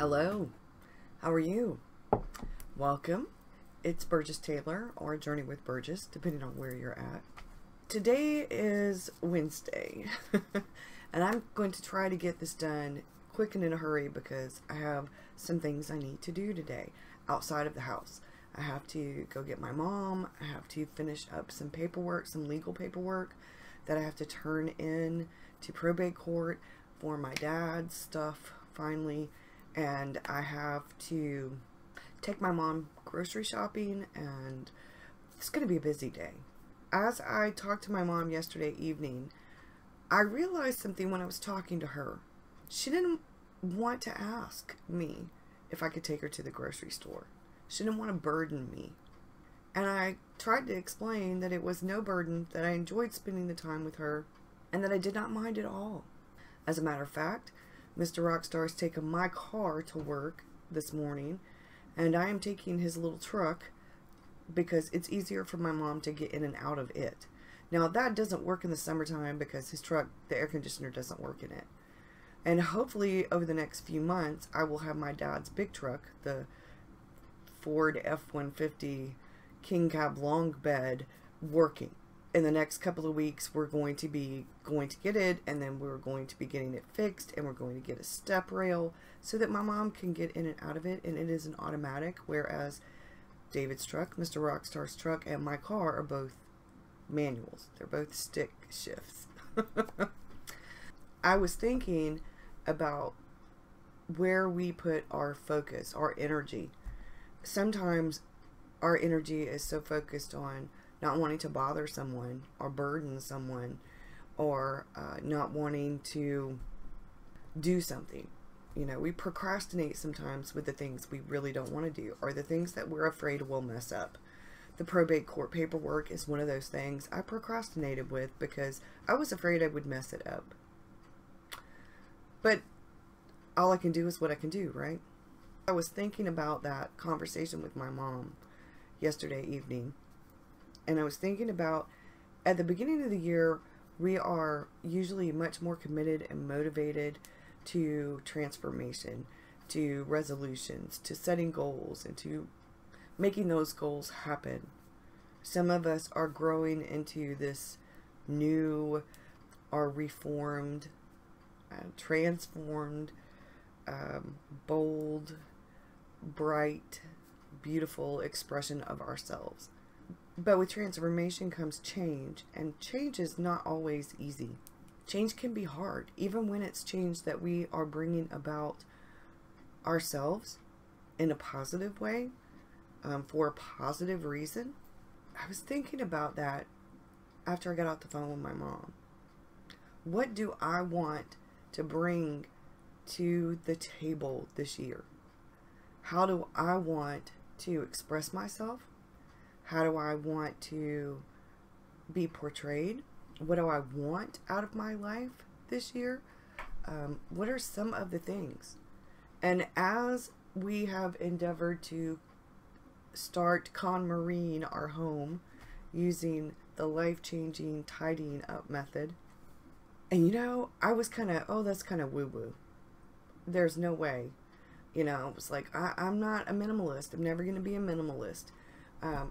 Hello, how are you? Welcome. It's Burgess Taylor or Journey with Burgess, depending on where you're at. Today is Wednesday, and I'm going to try to get this done quick and in a hurry because I have some things I need to do today outside of the house. I have to go get my mom. I have to finish up some paperwork, some legal paperwork that I have to turn in to probate court for my dad's stuff finally. And I have to take my mom grocery shopping, and it's going to be a busy day. As I talked to my mom yesterday evening, I realized something when I was talking to her. She didn't want to ask me if I could take her to the grocery store. She didn't want to burden me. And I tried to explain that it was no burden, that I enjoyed spending the time with her, and that I did not mind at all. As a matter of fact, Mr. Rockstar has taken my car to work this morning, and I am taking his little truck because it's easier for my mom to get in and out of it. Now, that doesn't work in the summertime because his truck, the air conditioner doesn't work in it. And hopefully over the next few months, I will have my dad's big truck, the Ford F-150 King Cab long bed, working. In the next couple of weeks, we're going to get it, and then we're going to be getting it fixed, and we're going to get a step rail so that my mom can get in and out of it, and it is an automatic, whereas David's truck, Mr. Rockstar's truck, and my car are both manuals. They're both stick shifts. I was thinking about where we put our focus, our energy. Sometimes our energy is so focused on not wanting to bother someone or burden someone, or not wanting to do something. You know, we procrastinate sometimes with the things we really don't want to do, or the things that we're afraid will mess up. The probate court paperwork is one of those things I procrastinated with because I was afraid I would mess it up. But all I can do is what I can do, right? I was thinking about that conversation with my mom yesterday evening. And I was thinking about, at the beginning of the year, we are usually much more committed and motivated to transformation, to resolutions, to setting goals, and to making those goals happen. Some of us are growing into this new, or reformed, transformed, bold, bright, beautiful expression of ourselves. But with transformation comes change, and change is not always easy. Change can be hard, even when it's change that we are bringing about ourselves in a positive way, for a positive reason. I was thinking about that after I got off the phone with my mom. What do I want to bring to the table this year? How do I want to express myself? How do I want to be portrayed? What do I want out of my life this year? What are some of the things? And as we have endeavored to start KonMariing our home using the life-changing tidying up method, and you know, I was kind of, oh, that's kind of woo-woo. There's no way. You know, it was like, I'm not a minimalist. I'm never going to be a minimalist.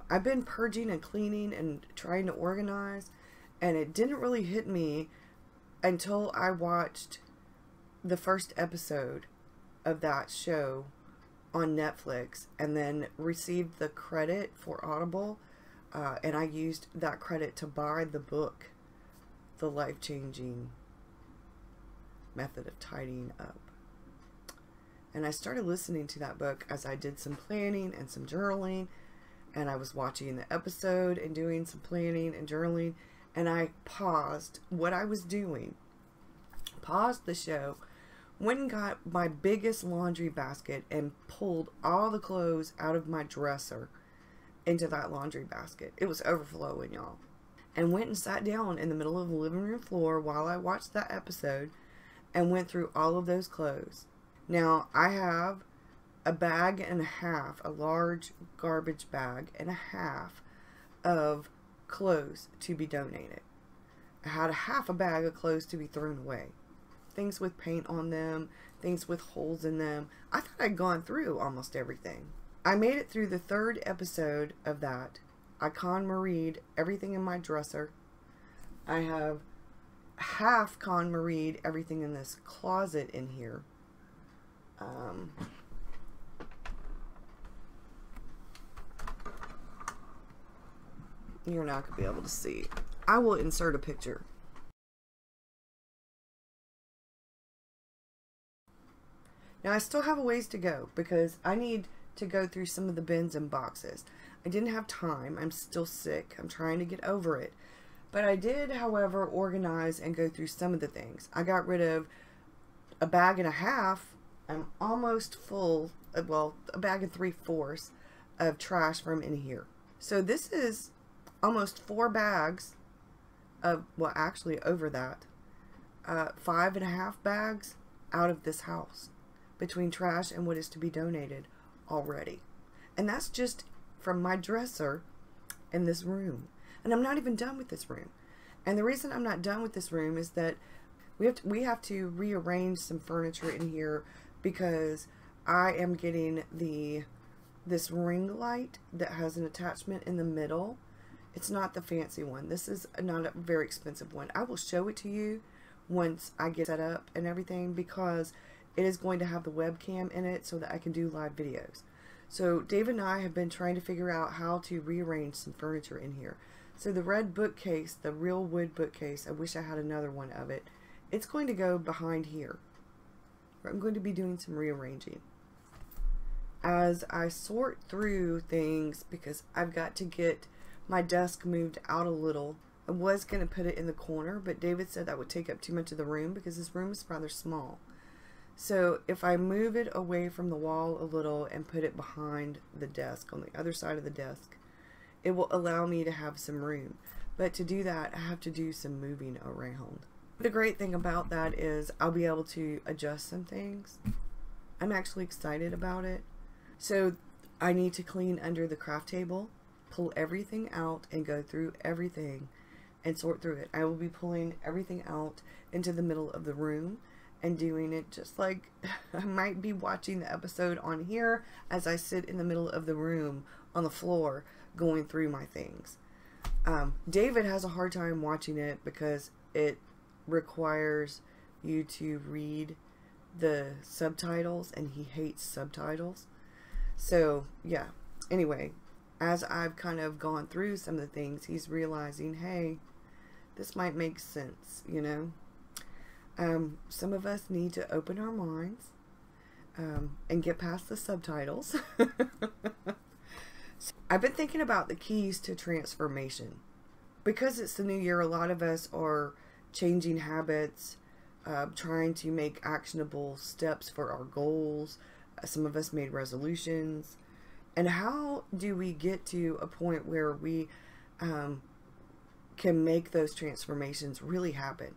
I've been purging and cleaning and trying to organize, and it didn't really hit me until I watched the first episode of that show on Netflix, and then received the credit for Audible, and I used that credit to buy the book, The Life-Changing Method of Tidying Up. And I started listening to that book as I did some planning and some journaling. And I was watching the episode and doing some planning and journaling, and I paused what I was doing, paused the show, went and got my biggest laundry basket and pulled all the clothes out of my dresser into that laundry basket. It was overflowing, y'all. And went and sat down in the middle of the living room floor while I watched that episode and went through all of those clothes. Now, I have a bag and a half, a large garbage bag and a half of clothes to be donated. I had a half a bag of clothes to be thrown away. things with paint on them, things with holes in them. I thought I'd gone through almost everything. I made it through the 3rd episode of that. I KonMari'd everything in my dresser. I have half KonMari'd everything in this closet in here. You're not going to be able to see. I will insert a picture. Now I still have a ways to go because I need to go through some of the bins and boxes. I didn't have time. I'm still sick. I'm trying to get over it. But I did, however, organize and go through some of the things. I got rid of a bag and a half. I'm almost full, well, a bag and 3/4 of trash from in here. So this is almost 4 bags of, well, actually over that, 5.5 bags out of this house between trash and what is to be donated already. And that's just from my dresser in this room. And I'm not even done with this room. And the reason I'm not done with this room is that we have to rearrange some furniture in here because I am getting this ring light that has an attachment in the middle. It's not the fancy one. This is not a very expensive one. I will show it to you once I get set up and everything because it is going to have the webcam in it so that I can do live videos. So David and I have been trying to figure out how to rearrange some furniture in here. So the red bookcase, the real wood bookcase, I wish I had another one of it. It's going to go behind here. I'm going to be doing some rearranging. As I sort through things, because I've got to get my desk moved out a little. I was going to put it in the corner, but David said that would take up too much of the room because this room is rather small. So if I move it away from the wall a little and put it behind the desk, on the other side of the desk, it will allow me to have some room. But to do that, I have to do some moving around. The great thing about that is I'll be able to adjust some things. I'm actually excited about it. So I need to clean under the craft table, pull everything out and go through everything and sort through it. I will be pulling everything out into the middle of the room and doing it just like I might be watching the episode on here as I sit in the middle of the room on the floor going through my things. David has a hard time watching it because it requires you to read the subtitles and he hates subtitles. So yeah, anyway, as I've kind of gone through some of the things, he's realizing, hey, this might make sense, you know. Some of us need to open our minds and get past the subtitles. I've been thinking about the keys to transformation. Because it's the new year, a lot of us are changing habits, trying to make actionable steps for our goals. Some of us made resolutions. And how do we get to a point where we can make those transformations really happen?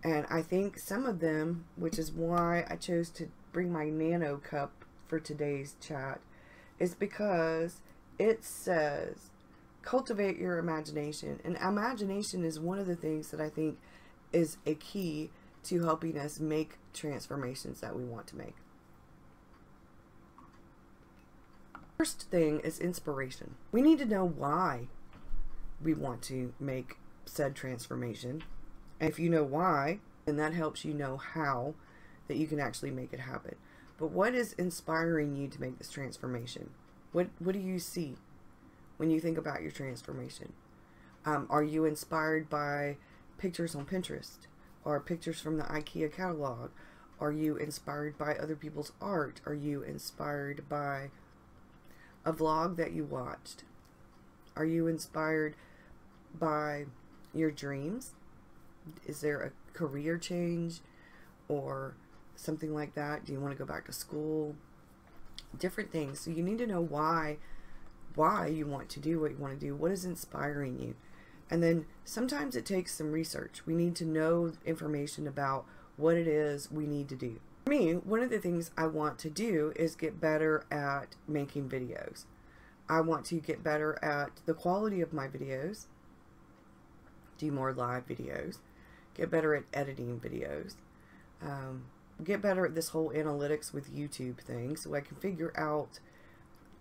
And I think some of them, which is why I chose to bring my nano cup for today's chat, is because it says cultivate your imagination. And imagination is one of the things that I think is a key to helping us make transformations that we want to make. First thing is inspiration. We need to know why we want to make said transformation. And if you know why, then that helps you know how that you can actually make it happen. But what is inspiring you to make this transformation? What do you see when you think about your transformation? Are you inspired by pictures on Pinterest or pictures from the IKEA catalog? Are you inspired by other people's art? Are you inspired by a vlog that you watched? Are you inspired by your dreams? Is there a career change or something like that? Do you want to go back to school? Different things. So you need to know why you want to do what you want to do. What is inspiring you? And then sometimes it takes some research. We need to know information about what it is we need to do. For me, one of the things I want to do is get better at making videos. I want to get better at the quality of my videos, do more live videos, get better at editing videos. get better at this whole analytics with YouTube thing so I can figure out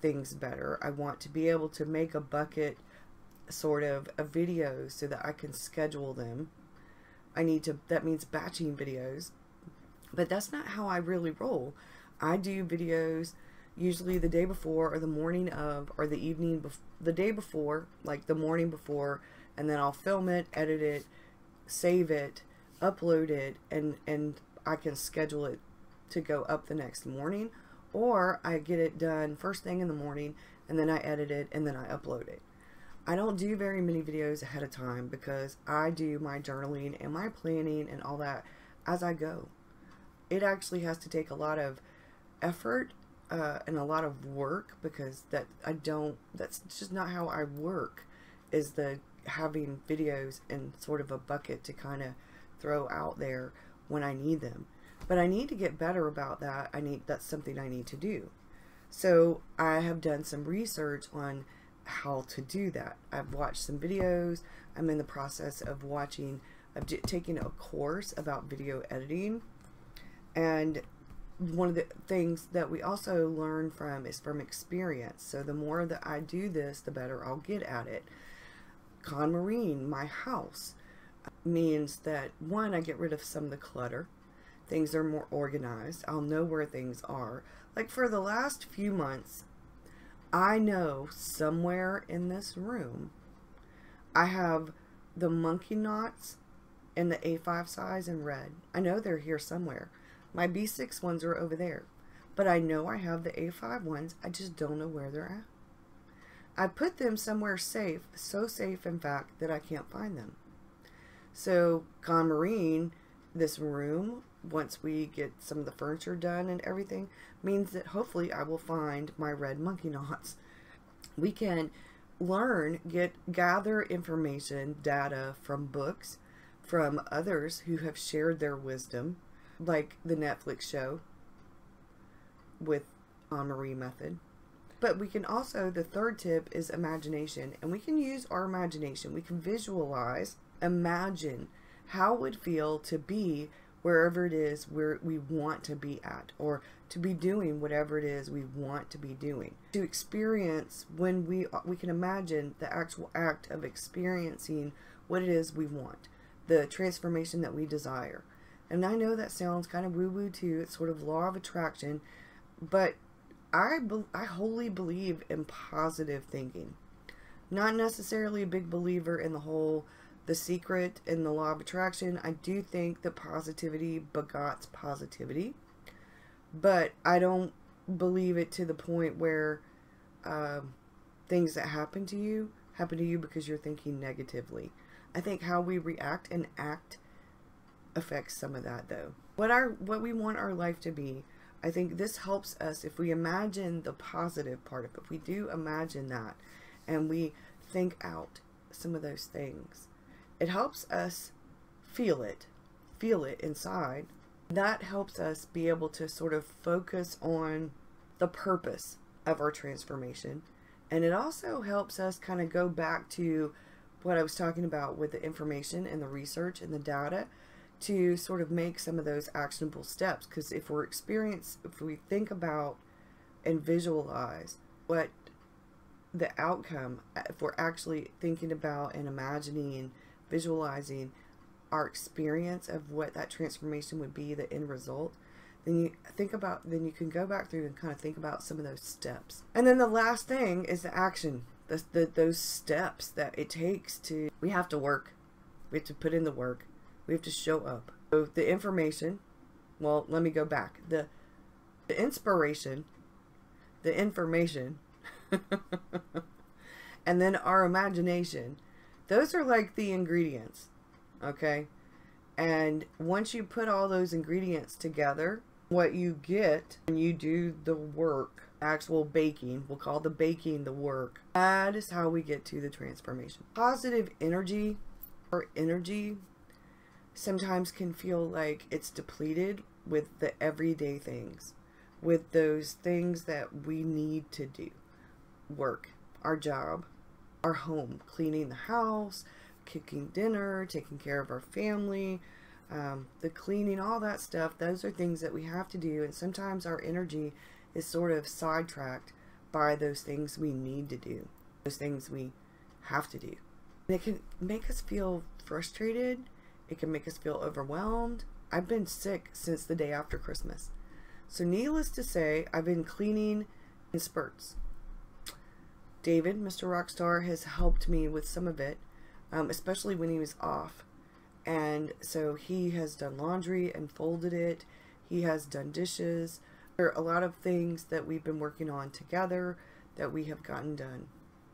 things better. I want to be able to make a bucket sort of videos so that I can schedule them. That means batching videos, but that's not how I really roll. I do videos usually the day before or the morning of or the evening the day before, like the morning before, and then I'll film it, edit it, save it, upload it, and I can schedule it to go up the next morning, or I get it done first thing in the morning and then I edit it and then I upload it. I don't do very many videos ahead of time because I do my journaling and my planning and all that as I go. It actually has to take a lot of effort and a lot of work because that's just not how I work, is the having videos in sort of a bucket to kind of throw out there when I need them. But I need to get better about that. That's something I need to do. So I have done some research on how to do that. I've watched some videos. I'm in the process of taking a course about video editing. And one of the things that we also learn is from experience. So the more that I do this, the better I'll get at it. KonMarine, my house, means that, one, I get rid of some of the clutter. Things are more organized. I'll know where things are. Like for the last few months, I know somewhere in this room I have the monkey knots in the A5 size in red. I know they're here somewhere. My B6 ones are over there. But I know I have the A5 ones. I just don't know where they're at. I put them somewhere safe, so safe in fact that I can't find them. So KonMarine, this room, once we get some of the furniture done and everything, means that hopefully I will find my red monkey knots. We can gather information, data from books, from others who have shared their wisdom, like the Netflix show with Anne-Marie method. But we can also, the third tip is imagination, and we can use our imagination. We can visualize, imagine how it would feel to be wherever it is where we want to be at, or to be doing whatever it is we want to be doing. To experience, when we can imagine the actual act of experiencing what it is we want, the transformation that we desire. And I know that sounds kind of woo-woo too. It's sort of law of attraction, but I wholly believe in positive thinking. Not necessarily a big believer in the secret and the law of attraction. I do think that positivity begots positivity, but I don't believe it to the point where things that happen to you because you're thinking negatively. I think how we react and act affects some of that, though. What we want our life to be, I think this helps us if we imagine the positive part of it. If we do imagine that and we think out some of those things, it helps us feel it inside. That helps us be able to sort of focus on the purpose of our transformation. And it also helps us kind of go back to what I was talking about with the information and the research and the data, to sort of make some of those actionable steps. Because if we think about and visualize what the outcome, if we're actually thinking about and imagining, visualizing our experience of what that transformation would be, the end result, then you can go back through and kind of think about some of those steps. And then the last thing is the action, those steps that it takes to, we have to work, we have to put in the work, we have to show up. So the information, well, let me go back. The inspiration, the information, and then our imagination. Those are like the ingredients, okay? And once you put all those ingredients together, what you get when you do the work, actual baking, we'll call the baking the work, that is how we get to the transformation. Positive energy, or energy, sometimes can feel like it's depleted with the everyday things, with those things that we need to do. Work, our job, our home, cleaning the house, cooking dinner, taking care of our family, the cleaning, all that stuff. Those are things that we have to do, and sometimes our energy is sort of sidetracked by those things we need to do, those things we have to do. And it can make us feel frustrated. It can make us feel overwhelmed. I've been sick since the day after Christmas. So needless to say, I've been cleaning in spurts. David, Mr. Rockstar, has helped me with some of it, especially when he was off. And so he has done laundry and folded it. He has done dishes. There are a lot of things that we've been working on together that we have gotten done.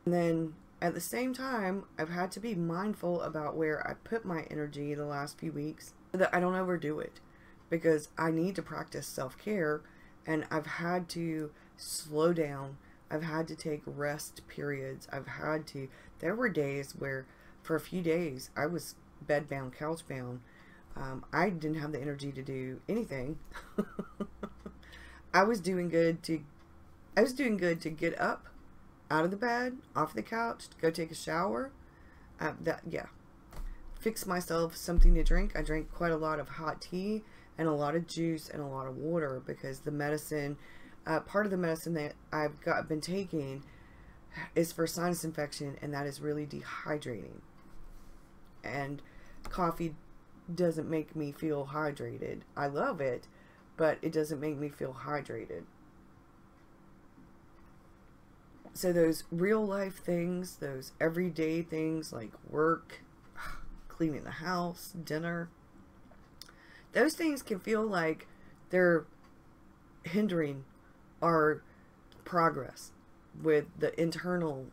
And then at the same time, I've had to be mindful about where I put my energy the last few weeks so that I don't overdo it, because I need to practice self-care, and I've had to slow down. I've had to take rest periods. There were days where for a few days I was bedbound, couchbound. I didn't have the energy to do anything. I was doing good to get up out of the bed, off the couch, to go take a shower. Fix myself something to drink. I drank quite a lot of hot tea and a lot of juice and a lot of water, because the medicine, part of the medicine that I've been taking is for sinus infection, and that is really dehydrating. And coffee doesn't make me feel hydrated. I love it, but it doesn't make me feel hydrated. So those real life things, those everyday things like work, cleaning the house, dinner, those things can feel like they're hindering our progress with the internal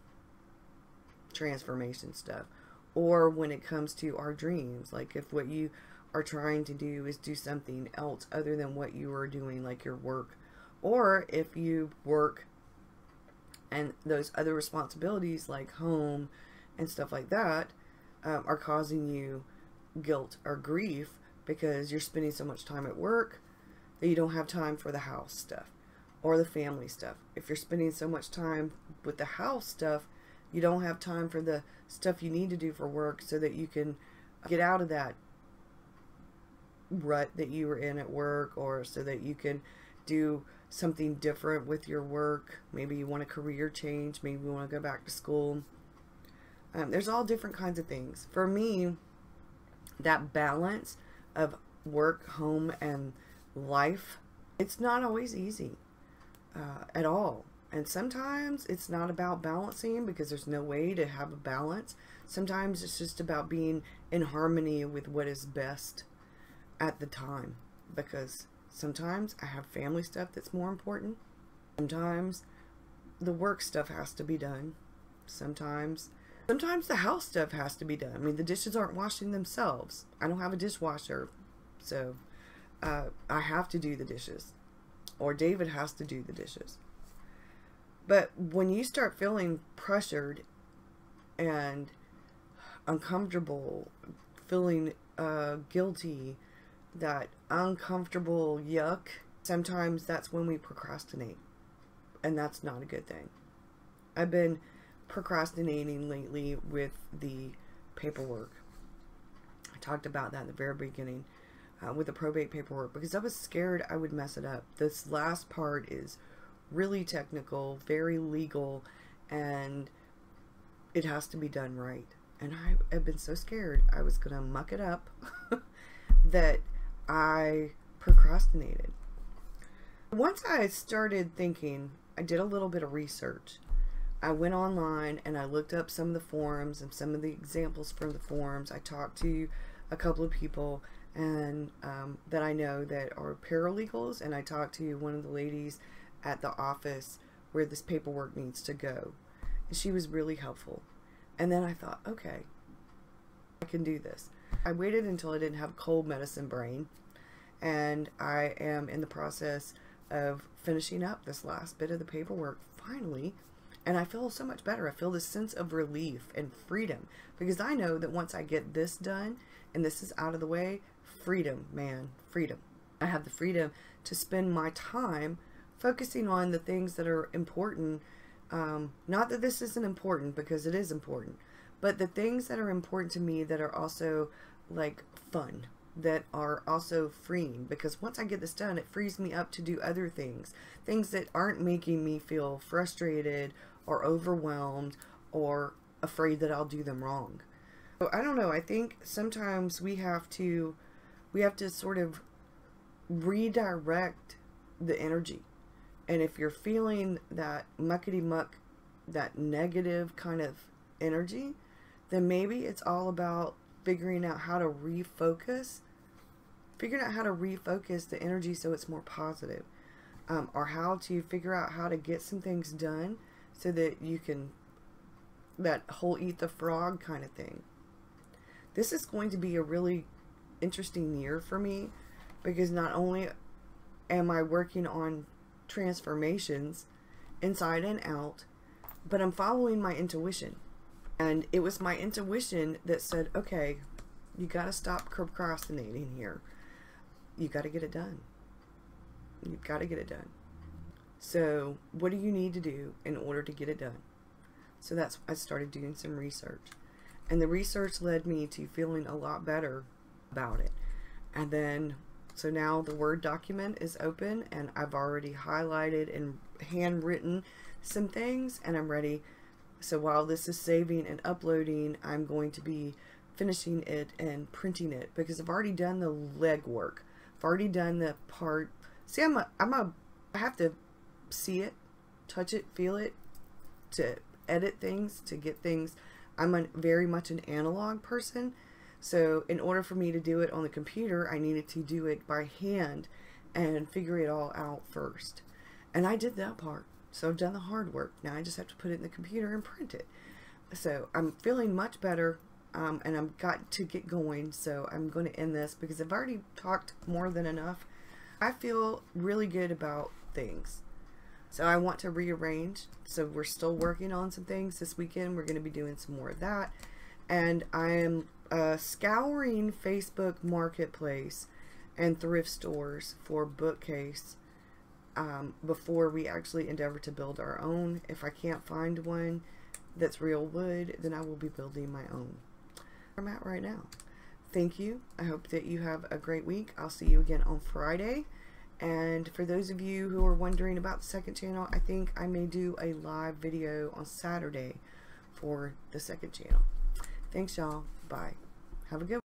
transformation stuff. Or when it comes to our dreams, like if what you are trying to do is do something else other than what you are doing, like your work, or if you work and those other responsibilities like home and stuff like that are causing you guilt or grief because you're spending so much time at work that you don't have time for the house stuff or the family stuff. If you're spending so much time with the house stuff, you don't have time for the stuff you need to do for work so that you can get out of that rut that you were in at work, or so that you can do something different with your work. Maybe you want a career change. Maybe you want to go back to school. There's all different kinds of things. For me, that balance of work, home, and life, it's not always easy at all. And sometimes it's not about balancing, because there's no way to have a balance. Sometimes it's just about being in harmony with what is best at the time, because sometimes I have family stuff that's more important. Sometimes the work stuff has to be done. Sometimes the house stuff has to be done. I mean, the dishes aren't washing themselves. I don't have a dishwasher, so I have to do the dishes, or David has to do the dishes. But when you start feeling pressured and uncomfortable, feeling guilty, that uncomfortable yuck, sometimes that's when we procrastinate. And that's not a good thing. I've been procrastinating lately with the paperwork. I talked about that in the very beginning with the probate paperwork, because I was scared I would mess it up. This last part is really technical, very legal, and it has to be done right. And I have been so scared I was going to muck it up that I procrastinated. Once I started thinking, I did a little bit of research. I went online and I looked up some of the forums and some of the examples from the forums. I talked to a couple of people and that I know that are paralegals, and I talked to one of the ladies at the office where this paperwork needs to go. And she was really helpful. And then I thought, okay, I can do this. I waited until I didn't have cold medicine brain, and I am in the process of finishing up this last bit of the paperwork finally, and I feel so much better. I feel this sense of relief and freedom, because I know that once I get this done and this is out of the way, freedom, man, freedom. I have the freedom to spend my time focusing on the things that are important. Not that this isn't important, because it is important, but the things that are important to me that are also like fun, that are also freeing, because once I get this done, it frees me up to do other things that aren't making me feel frustrated or overwhelmed or afraid that I'll do them wrong. So I don't know, I think sometimes we have to sort of redirect the energy. And if you're feeling that muckety muck, that negative kind of energy, then maybe it's all about figuring out how to refocus the energy so it's more positive, or how to figure out how to get some things done so that you can, that whole eat the frog kind of thing. This is going to be a really interesting year for me, because not only am I working on transformations inside and out, but I'm following my intuition. And it was my intuition that said, okay, you got to stop procrastinating here. You got to get it done. You've got to get it done. So what do you need to do in order to get it done? So I started doing some research. And the research led me to feeling a lot better about it. And then, so now the Word document is open, and I've already highlighted and handwritten some things, and I'm ready. So while this is saving and uploading, I'm going to be finishing it and printing it, because I've already done the legwork. I've already done the part. See, I have to see it, touch it, feel it, to edit things, to get things. I'm very much an analog person. So in order for me to do it on the computer, I needed to do it by hand and figure it all out first. And I did that part. So I've done the hard work. Now I just have to put it in the computer and print it. So I'm feeling much better, and I've got to get going. So I'm going to end this because I've already talked more than enough. I feel really good about things. So I want to rearrange. So we're still working on some things this weekend. We're going to be doing some more of that. And I am scouring Facebook Marketplace and thrift stores for bookcase before we actually endeavor to build our own. If I can't find one that's real wood, then I will be building my own. Where I'm at right now. Thank you. I hope that you have a great week. I'll see you again on Friday. And for those of you who are wondering about the second channel, I think I may do a live video on Saturday for the second channel. Thanks, y'all. Bye. Have a good one.